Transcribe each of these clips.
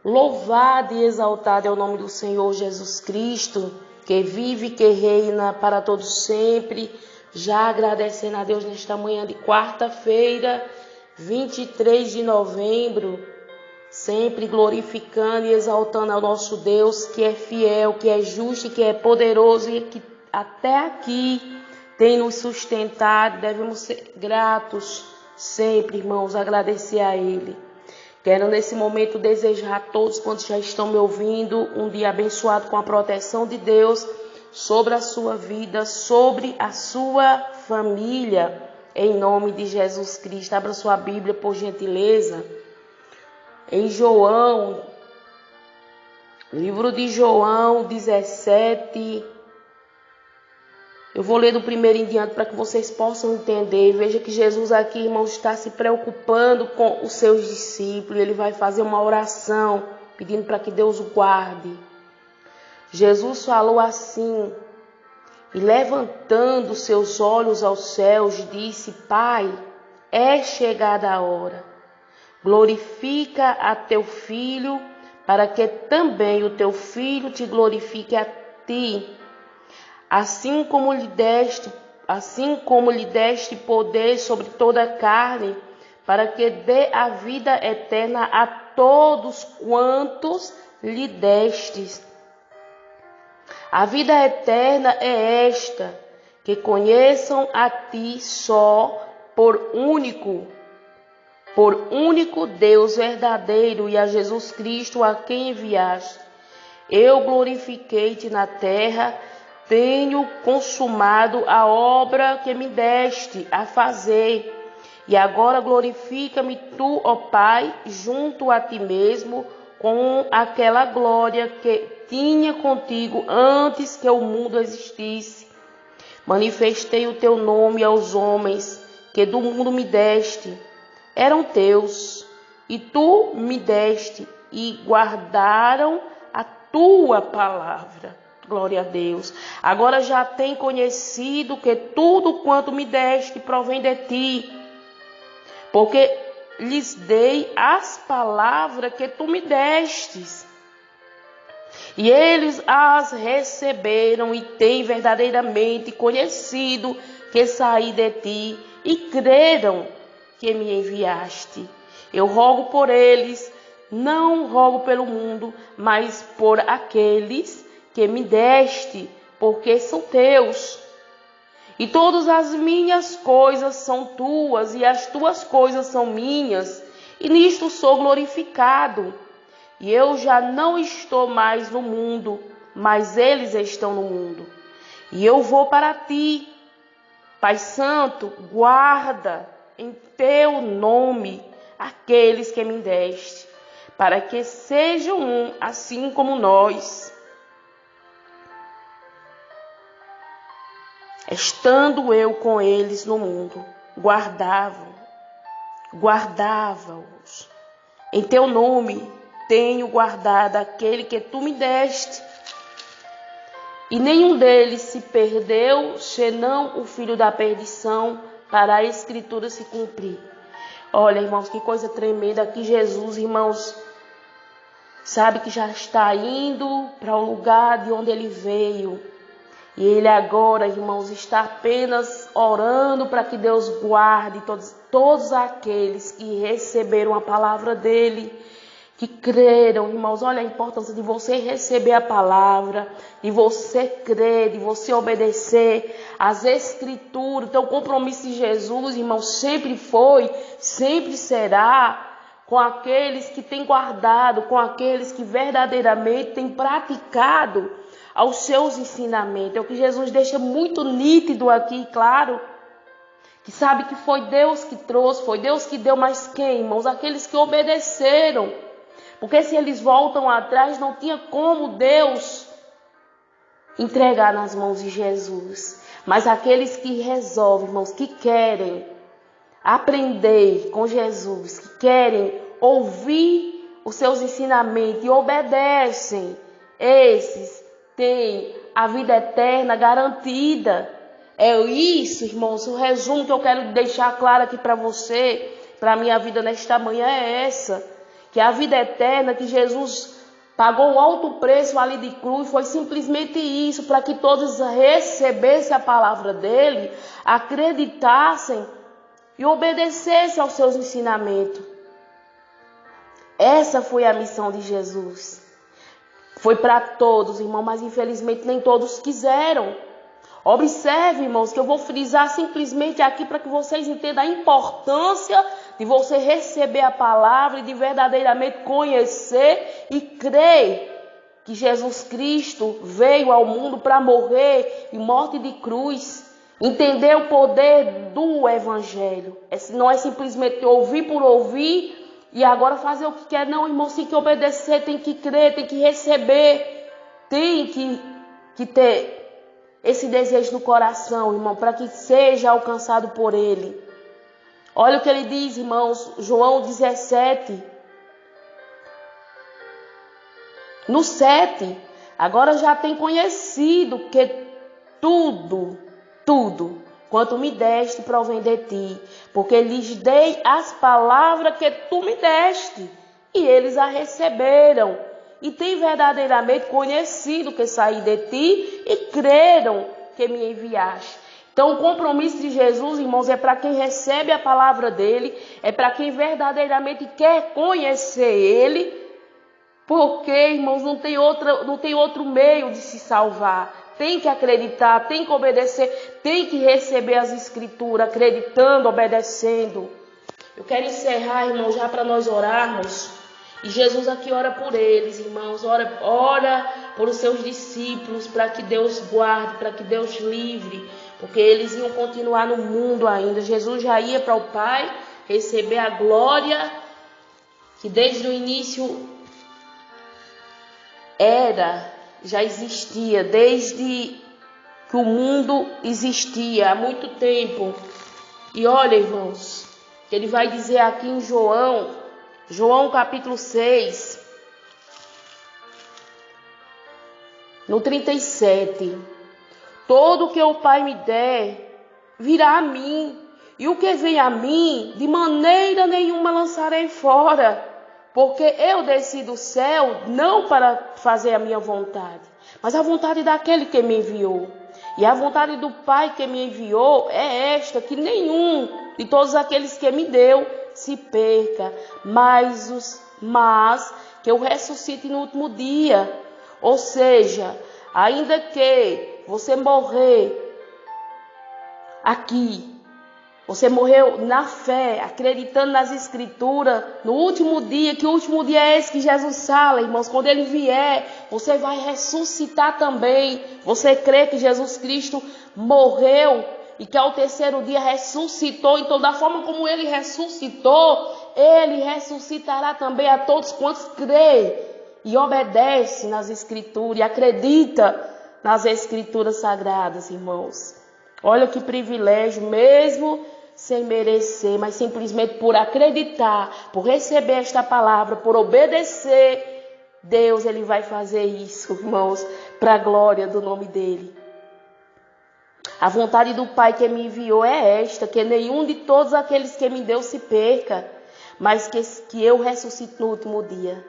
Louvado e exaltado é o nome do Senhor Jesus Cristo, que vive e que reina para todos sempre. Já agradecendo a Deus nesta manhã de quarta-feira, 23 de novembro, sempre glorificando e exaltando ao nosso Deus, que é fiel, que é justo e que é poderoso e que até aqui tem nos sustentado. Devemos ser gratos sempre, irmãos, agradecer a Ele. Quero nesse momento desejar a todos quantos já estão me ouvindo um dia abençoado com a proteção de Deus sobre a sua vida, sobre a sua família, em nome de Jesus Cristo. Abra sua Bíblia, por gentileza, em João, livro de João 17. Eu vou ler do primeiro em diante para que vocês possam entender. Veja que Jesus aqui, irmãos, está se preocupando com os seus discípulos. Ele vai fazer uma oração pedindo para que Deus o guarde. Jesus falou assim, e levantando seus olhos aos céus, disse: Pai, é chegada a hora. Glorifica a teu Filho, para que também o teu Filho te glorifique a ti. Assim como lhe deste poder sobre toda a carne, para que dê a vida eterna a todos quantos lhe destes. A vida eterna é esta, que conheçam a ti só por único Deus verdadeiro e a Jesus Cristo a quem enviaste. Eu glorifiquei-te na terra, tenho consumado a obra que me deste a fazer. E agora glorifica-me tu, ó Pai, junto a ti mesmo, com aquela glória que tinha contigo antes que o mundo existisse. Manifestei o teu nome aos homens que do mundo me deste. Eram teus, e tu me deste, e guardaram a tua palavra. Glória a Deus. Agora já tem conhecido que tudo quanto me deste provém de ti, porque lhes dei as palavras que tu me destes. E eles as receberam e têm verdadeiramente conhecido que saí de ti e creram que me enviaste. Eu rogo por eles, não rogo pelo mundo, mas por aqueles que me deste, porque são teus. E todas as minhas coisas são tuas, e as tuas coisas são minhas, e nisto sou glorificado. E eu já não estou mais no mundo, mas eles estão no mundo. E eu vou para ti. Pai Santo, guarda em teu nome aqueles que me deste, para que sejam um, assim como nós. Estando eu com eles no mundo, guardava-os. Em teu nome tenho guardado aquele que tu me deste. E nenhum deles se perdeu, senão o filho da perdição, para a escritura se cumprir. Olha, irmãos, que coisa tremenda que Jesus, irmãos, sabe que já está indo para o lugar de onde ele veio. E ele agora, irmãos, está apenas orando para que Deus guarde todos aqueles que receberam a palavra dele, que creram, irmãos. Olha a importância de você receber a palavra, de você crer, de você obedecer às escrituras. Então o compromisso de Jesus, irmãos, sempre foi, sempre será com aqueles que têm guardado, com aqueles que verdadeiramente têm praticado aos seus ensinamentos. É o que Jesus deixa muito nítido aqui, claro, que sabe que foi Deus que trouxe, foi Deus que deu, mas quem, irmãos? Aqueles que obedeceram. Porque se eles voltam atrás, não tinha como Deus entregar nas mãos de Jesus. Mas aqueles que resolvem, irmãos, que querem aprender com Jesus, que querem ouvir os seus ensinamentos e obedecem, esses têm a vida eterna garantida. É isso, irmãos, o resumo que eu quero deixar claro aqui para você, para a minha vida nesta manhã é essa. que a vida eterna, que Jesus pagou um alto preço ali de cruz, foi simplesmente isso, para que todos recebessem a palavra dele, acreditassem e obedecessem aos seus ensinamentos. Essa foi a missão de Jesus. Foi para todos, irmão, mas infelizmente nem todos quiseram. Observe, irmãos, que eu vou frisar simplesmente aqui para que vocês entendam a importância de você receber a palavra e de verdadeiramente conhecer e crer que Jesus Cristo veio ao mundo para morrer em morte de cruz. Entender o poder do Evangelho. Não é simplesmente ouvir por ouvir e agora fazer o que quer. Não, irmão, tem que obedecer, tem que crer, tem que receber. Tem que ter esse desejo no coração, irmão, para que seja alcançado por ele. Olha o que ele diz, irmãos, João 17. No 7, agora já tem conhecido que tudo quanto me deste provém de ti, porque lhes dei as palavras que tu me deste, e eles a receberam, e têm verdadeiramente conhecido que saí de ti, e creram que me enviaste. Então o compromisso de Jesus, irmãos, é para quem recebe a palavra dele, é para quem verdadeiramente quer conhecer ele, porque, irmãos, não tem outro meio de se salvar. Tem que acreditar, tem que obedecer, tem que receber as escrituras, acreditando, obedecendo. Eu quero encerrar, irmãos, já para nós orarmos. E Jesus aqui ora por eles, irmãos, ora por os seus discípulos, para que Deus guarde, para que Deus livre, porque eles iam continuar no mundo ainda. Jesus já ia para o Pai receber a glória que desde o início já existia, desde que o mundo existia, há muito tempo. E olha, irmãos, que ele vai dizer aqui em João capítulo 6, no 37. Todo que o Pai me der, virá a mim, e o que vem a mim, de maneira nenhuma lançarei fora. Porque eu desci do céu não para fazer a minha vontade, mas a vontade daquele que me enviou. E a vontade do Pai que me enviou é esta, que nenhum de todos aqueles que me deu se perca, mas que eu ressuscite no último dia. Ou seja, ainda que você morrer aqui, você morreu na fé, acreditando nas escrituras, no último dia, que o último dia é esse que Jesus fala, irmãos, quando ele vier, você vai ressuscitar também. Você crê que Jesus Cristo morreu e que ao terceiro dia ressuscitou, então da forma como ele ressuscitou, ele ressuscitará também a todos quantos creem e obedecem nas escrituras e acredita nas escrituras sagradas, irmãos. Olha que privilégio, mesmo sem merecer, mas simplesmente por acreditar, por receber esta palavra, por obedecer, Deus ele vai fazer isso, irmãos, para a glória do nome dele. A vontade do Pai que me enviou é esta, que nenhum de todos aqueles que me deu se perca, mas que eu ressuscite no último dia.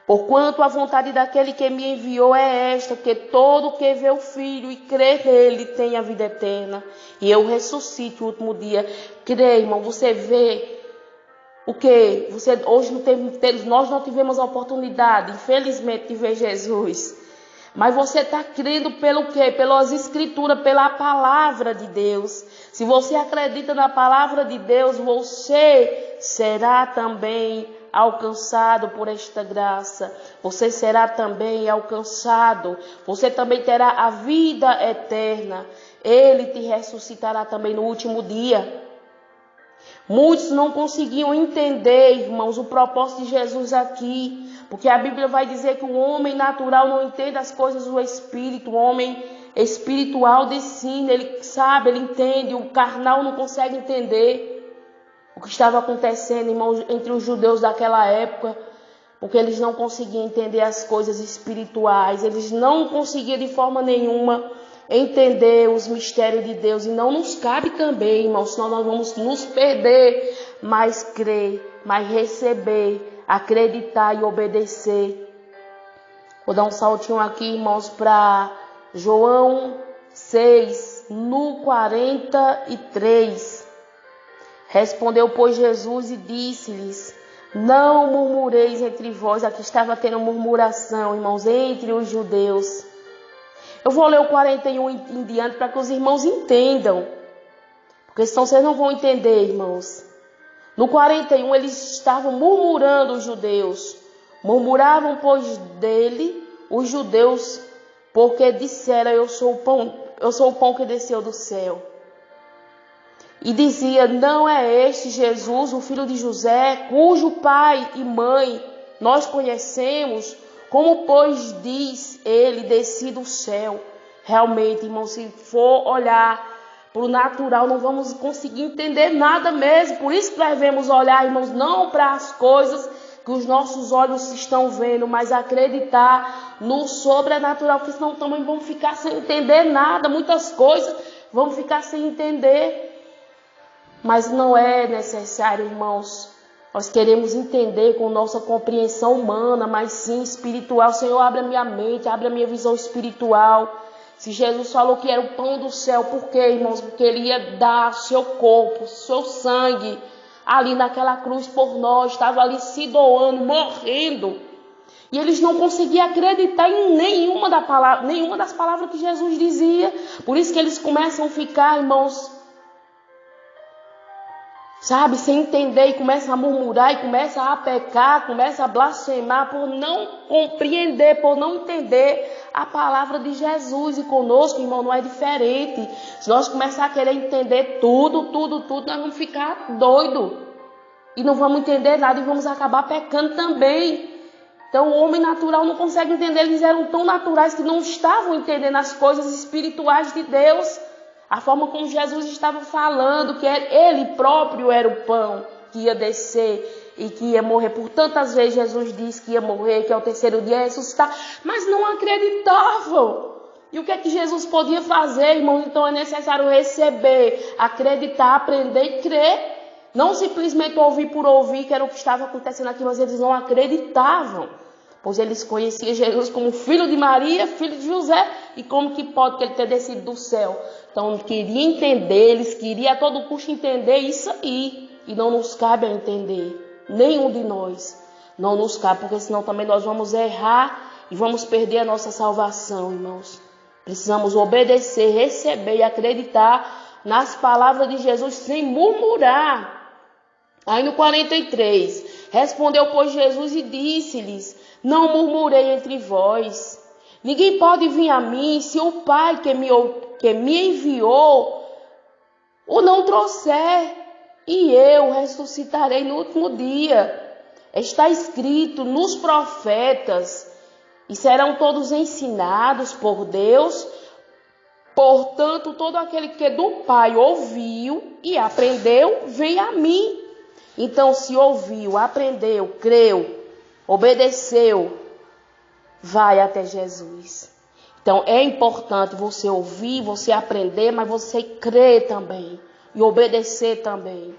Porquanto a vontade daquele que me enviou é esta, que todo que vê o Filho e crê nele tem a vida eterna, e eu ressuscito no último dia. Crê, irmão, você vê o que? Hoje nós não tivemos a oportunidade, infelizmente, de ver Jesus. Mas você está crendo pelo quê? Pelas escrituras, pela palavra de Deus. Se você acredita na palavra de Deus, você será também alcançado por esta graça. Você será também alcançado. Você também terá a vida eterna. Ele te ressuscitará também no último dia. Muitos não conseguiam entender, irmãos, o propósito de Jesus aqui. Porque a Bíblia vai dizer que o homem natural não entende as coisas do Espírito. O homem espiritual decide, ele sabe, ele entende. O carnal não consegue entender o que estava acontecendo, irmãos, entre os judeus daquela época. Porque eles não conseguiam entender as coisas espirituais. Eles não conseguiam de forma nenhuma entender os mistérios de Deus. E não nos cabe também, irmãos, senão nós vamos nos perder. Mas crer, mas receber acreditar e obedecer. Vou dar um saltinho aqui, irmãos, para João 6, no 43. Respondeu, pois, Jesus e disse-lhes: não murmureis entre vós. Aqui estava tendo murmuração, irmãos, entre os judeus. Eu vou ler o 41 em diante para que os irmãos entendam. Porque senão vocês não vão entender, irmãos. No 41 eles estavam murmurando, os judeus. Murmuravam, pois, dele, os judeus, porque disseram: eu sou o pão que desceu do céu. E dizia: não é este Jesus, o filho de José, cujo pai e mãe nós conhecemos? Como, pois, diz ele, desci do céu? Realmente, irmão, se for olhar para o natural, não vamos conseguir entender nada mesmo. Por isso que devemos olhar, irmãos, não para as coisas que os nossos olhos estão vendo, mas acreditar no sobrenatural, porque senão também vamos ficar sem entender nada. Muitas coisas vamos ficar sem entender. Mas não é necessário, irmãos. Nós queremos entender com nossa compreensão humana, mas sim espiritual. Senhor, abre a minha mente, abre a minha visão espiritual. Se Jesus falou que era o pão do céu, por quê, irmãos? Porque ele ia dar seu corpo, seu sangue, ali naquela cruz por nós. Estava ali se doando, morrendo. E eles não conseguiam acreditar em nenhuma das palavras que Jesus dizia. Por isso que eles começam a ficar, irmãos, sabe, sem entender, e começa a murmurar, e começa a pecar, começa a blasfemar por não compreender, por não entender a palavra de Jesus. E conosco, irmão, não é diferente. Se nós começar a querer entender tudo, nós vamos ficar doidos. E não vamos entender nada e vamos acabar pecando também. Então o homem natural não consegue entender. Eles eram tão naturais que não estavam entendendo as coisas espirituais de Deus. A forma como Jesus estava falando, que ele próprio era o pão que ia descer e que ia morrer. Por tantas vezes Jesus disse que ia morrer, que ao terceiro dia ia ressuscitar, mas não acreditavam. E o que é que Jesus podia fazer, irmão? Então é necessário receber, acreditar, aprender e crer. Não simplesmente ouvir por ouvir, que era o que estava acontecendo aqui, mas eles não acreditavam. Pois eles conheciam Jesus como filho de Maria, filho de José. E como que pode ele ter descido do céu? Então, queria entender, eles queriam a todo custo entender isso aí. E não nos cabe a entender. Nenhum de nós não nos cabe, porque senão também nós vamos errar e vamos perder a nossa salvação, irmãos. Precisamos obedecer, receber e acreditar nas palavras de Jesus sem murmurar. Aí no 43, respondeu, pois, Jesus e disse-lhes: não murmurei entre vós. Ninguém pode vir a mim se o Pai que me enviou o não trouxer, e eu ressuscitarei no último dia. Está escrito nos profetas, e serão todos ensinados por Deus. Portanto, todo aquele que do Pai ouviu e aprendeu, vem a mim. Então, se ouviu, aprendeu, creu, obedeceu, vai até Jesus. Então é importante você ouvir, você aprender, mas você crer também e obedecer também.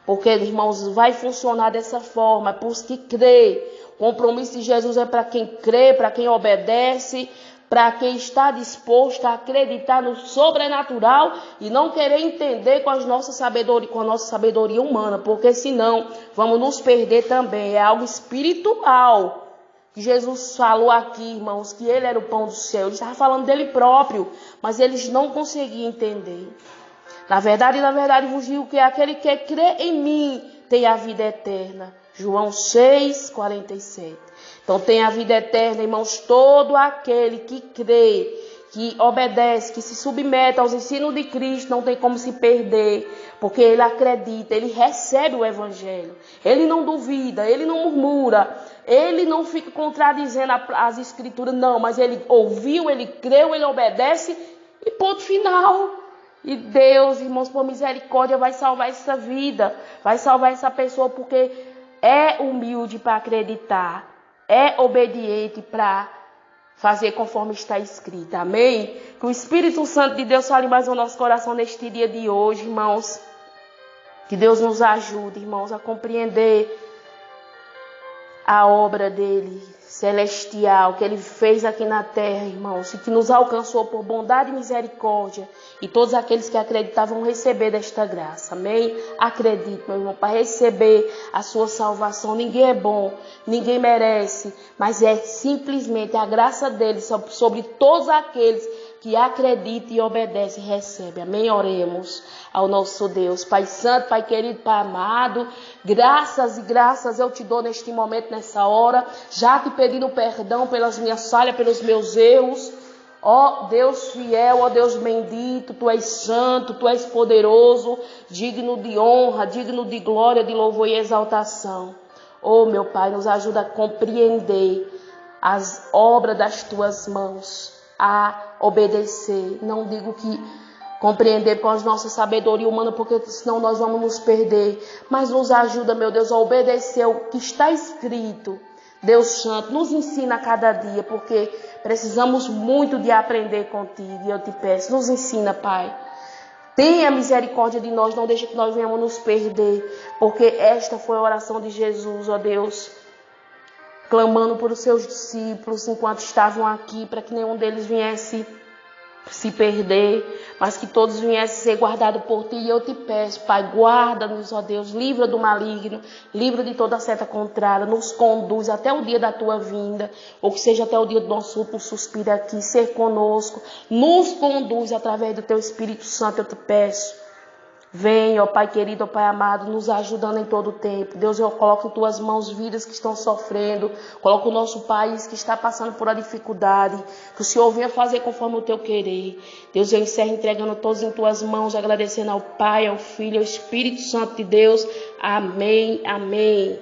Porque, irmãos, vai funcionar dessa forma, por isso que crê. O compromisso de Jesus é para quem crê, para quem obedece, para quem está disposto a acreditar no sobrenatural e não querer entender com a nossa sabedoria humana, porque senão vamos nos perder também. É algo espiritual. Jesus falou aqui, irmãos, que ele era o pão do céu. Ele estava falando dele próprio, mas eles não conseguiam entender. Na verdade, vos digo que aquele que crê em mim tem a vida eterna. João 6, 47. Então tem a vida eterna, irmãos, todo aquele que crê, que obedece, que se submete aos ensinos de Cristo, não tem como se perder, porque ele acredita, ele recebe o evangelho. Ele não duvida, ele não murmura, ele não fica contradizendo as escrituras, não, mas ele ouviu, ele creu, ele obedece e ponto final. E Deus, irmãos, por misericórdia, vai salvar essa vida, vai salvar essa pessoa, porque é humilde para acreditar, é obediente para fazer conforme está escrito. Amém? Que o Espírito Santo de Deus fale mais no nosso coração neste dia de hoje, irmãos. Que Deus nos ajude, irmãos, a compreender a obra dele celestial, que ele fez aqui na terra, irmãos, e que nos alcançou por bondade e misericórdia, e todos aqueles que acreditavam receber desta graça, amém? Acredite, meu irmão, para receber a sua salvação. Ninguém é bom, ninguém merece, mas é simplesmente a graça dele sobre todos aqueles que acredita e obedece e recebe. Amém? Oremos ao nosso Deus. Pai Santo, Pai querido, Pai amado, graças e graças eu te dou neste momento, nessa hora, já te pedindo perdão pelas minhas falhas, pelos meus erros. Ó Deus fiel, ó Deus bendito, Tu és santo, Tu és poderoso, digno de honra, digno de glória, de louvor e exaltação. Ó meu Pai, nos ajuda a compreender as obras das Tuas mãos, a obedecer. Não digo que compreender com a nossa sabedoria humana, porque senão nós vamos nos perder. Mas nos ajuda, meu Deus, a obedecer o que está escrito. Deus Santo, nos ensina a cada dia, porque precisamos muito de aprender contigo. E eu te peço, nos ensina, Pai. Tenha misericórdia de nós, não deixe que nós venhamos nos perder, porque esta foi a oração de Jesus, ó Deus, clamando por os seus discípulos enquanto estavam aqui, para que nenhum deles viesse se perder, mas que todos viessem ser guardados por Ti. E eu te peço, Pai, guarda-nos, ó Deus, livra do maligno, livra de toda seta contrária, nos conduz até o dia da Tua vinda, ou que seja até o dia do nosso último suspiro aqui, ser conosco, nos conduz através do Teu Espírito Santo, eu te peço. Vem, ó Pai querido, ó Pai amado, nos ajudando em todo o tempo. Deus, eu coloco em Tuas mãos vidas que estão sofrendo. Coloco o nosso país que está passando por a dificuldade. Que o Senhor venha fazer conforme o Teu querer. Deus, eu encerro entregando todos em Tuas mãos, agradecendo ao Pai, ao Filho, ao Espírito Santo de Deus. Amém, amém.